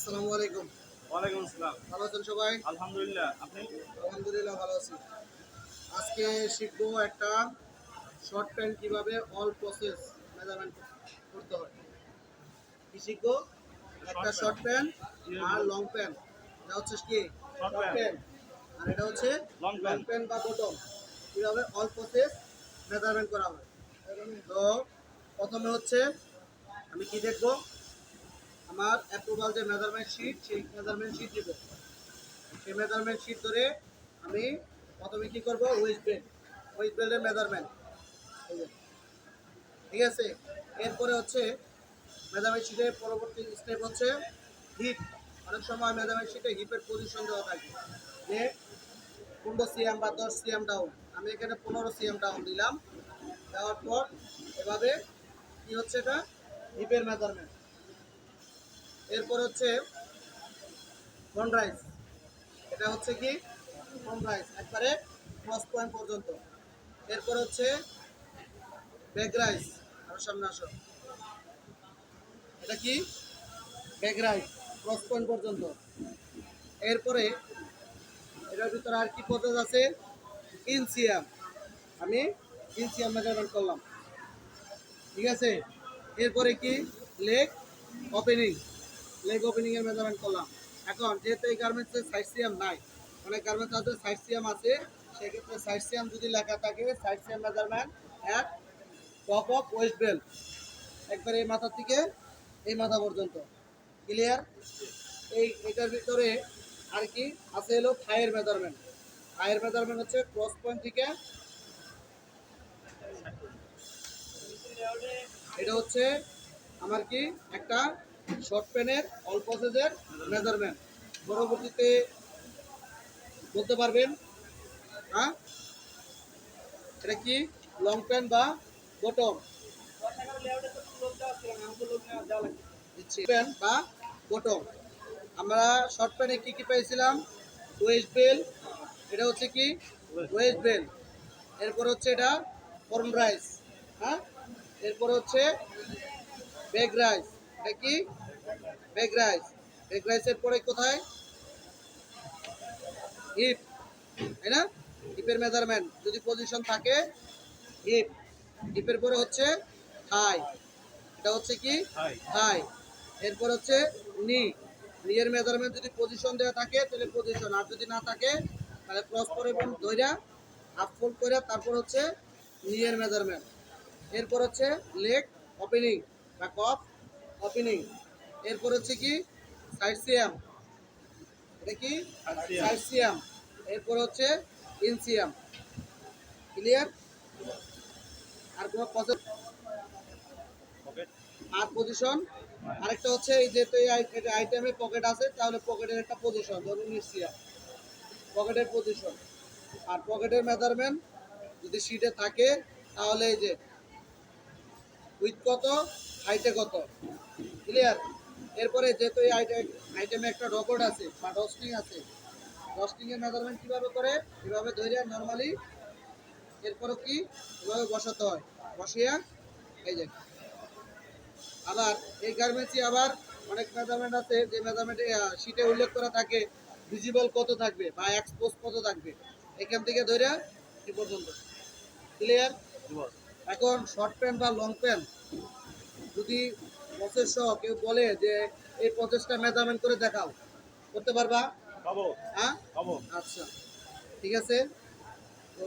আসসালামু আলাইকুম। ওয়ালাইকুম আসসালাম। ভালো আছেন সবাই? আলহামদুলিল্লাহ। আপনি? আলহামদুলিল্লাহ ভালো আছি। আজকে শিখবো একটা শর্ট প্যান্ট কিভাবে অল প্রসেস মেজারমেন্ট করতে হয়। কি শিখবো? একটা শর্ট শর্ট প্যান্ট। প্যান্ট জি, আর বলুন। Long pant. এটা হচ্ছে কি? Short short pant, pant. আর এটা হচ্ছে লং লং প্যান্ট। প্যান্ট বা বটম। কিভাবে অল প্রসেস মেজারমেন্ট করা হয়। তো প্রথমে হচ্ছে আমি কি দেখবো? আমার অ্যাপ্রুভাল যে মেজারমেন্ট শিট, সেই মেজারমেন্ট শিট দিব। সেই মেজারমেন্ট শিট ধরে আমি প্রথমে কি করব? ওয়েস্ট বেল্টের মেজারমেন্ট, ঠিক আছে। এরপরে হচ্ছে মেজারমেন্ট শিটের পরবর্তী স্টেপ হচ্ছে হিপ। অনেক সময় মেজারমেন্ট শিটে হিপের পজিশন দেওয়া থাকে যে 15 সিএম বা 10 সিএম ডাউন। আমি এখানে 15 সিএম ডাউন দিলাম। দেওয়ার পর এভাবে কি হচ্ছে, এটা হিপের মেজারমেন্ট। এরপর হচ্ছে ফ্রন্ট রাইজ। এটা হচ্ছে কি ফ্রন্ট রাইজ একবারে ক্রস পয়েন্ট পর্যন্ত। এরপর হচ্ছে ব্যাক রাইজ। আরো সামনে আসো। এটা কি ব্যাক রাইজ ক্রস পয়েন্ট পর্যন্ত। এরপরে এটার ভিতরে আর কি পদ্ধতি আছে? ইনসিয়াম। আমি ইনসিয়াম মেজারমেন্ট করলাম, ঠিক আছে। এরপরে কি লেগ ওপেনিং। লেগ ওপেনিং এর মেজারমেন্ট করলাম। এখন যেহেতু এই গার্মেন্টসের সাইড সিয়াম নাই, অনেক গার্মেন্টস আছে সাইড সিয়াম আছে, সেক্ষেত্রে সাইড সিয়াম যদি লেখা থাকে side Siam measurement at top of West belt, একবার এই মাথা থেকে এই মাথা পর্যন্ত। ক্লিয়ার? এটার ভিতরে আর কি আছে হলো থাইয়ের মেজারমেন্ট। থাইয়ের মেজারমেন্ট হচ্ছে ক্রস পয়েন্ট থেকে, এটা হচ্ছে আমার কি একটা শর্ট প্যান্টের অল প্রসেসের মেজারমেন্ট। পরবর্তীতে বলতে পারবেন, হ্যাঁ এটা কি লং প্যান্ট বা বটম প্যান্ট বা বটম। আমরা শর্ট প্যান্টে কি কি পাইছিলাম? West belt. এটা হচ্ছে কি ওয়েস্ট বেল্ট। এরপর হচ্ছে এটা ফর্ম রাইস, হ্যাঁ। এরপর হচ্ছে বেগ রাইস। এটা কি বেগ রাইস। বেগ রাইসের পরে কোথায়? হিপ, তাই না? হিপের মেজারমেন্ট যদি পজিশন থাকে হিপ। হিপের পরে হচ্ছে থাই। এটা হচ্ছে কি হাই। থাই। এরপর হচ্ছে নি। নিয়ের মেজারমেন্ট যদি পজিশন দেওয়া থাকে তাহলে পজিশন, আর যদি না থাকে তাহলে ক্রস করে এবং ধইরা হাফ ফোল্ড করে তারপর হচ্ছে নিয়ের মেজারমেন্ট। এরপর হচ্ছে লেগ ওপেনিং বা কফ ওপেনিং। এরপর হচ্ছে কি সাইড সিয়াম। এটা কি আরসিএম। সাইড সিয়াম। এরপর হচ্ছে ইনসিয়াম। ক্লিয়ার? আর কোনো পকেট। আর পজিশন আরেকটা হচ্ছে এই যেহেতু এই আইটেমে পকেট আছে, তাহলে পকেটের একটা পজিশন ধরুন নিশ্চিয়া পকেটের পজিশন। আর পকেটের মেজারমেন্ট যদি শিটে থাকে তাহলে এই যে উইথ কত, হাইটে কত। ক্লিয়ার? এরপরে যেহেতু এই আইটেমে একটা রকট আছে বা ডস্টিং আছে, ডস্টিং এর মেজারমেন্ট কিভাবে করে? এভাবে ধরে নর্মালি, এরপরও কি এভাবে বসাতে হয়। বসিয়া এই যে আবার এই গার্মেন্টসই আবার অনেক মেজারমেন্ট আছে যে মেজারমেন্টে শিটে উল্লেখ করা থাকে ভিজিবল কত থাকবে বা এক্সপোজ কত থাকবে, এখান থেকে ধরে এ পর্যন্ত। ক্লিয়ার? এখন শর্ট প্যান্ট বা লং প্যান্ট যদি প্রসেস সহ কেউ বলে যে এই প্রসেসটা মেজারমেন্ট করে দেখাও, করতে পারবা? পাবো। হ্যাঁ, পাবো। আচ্ছা, ঠিক আছে। তো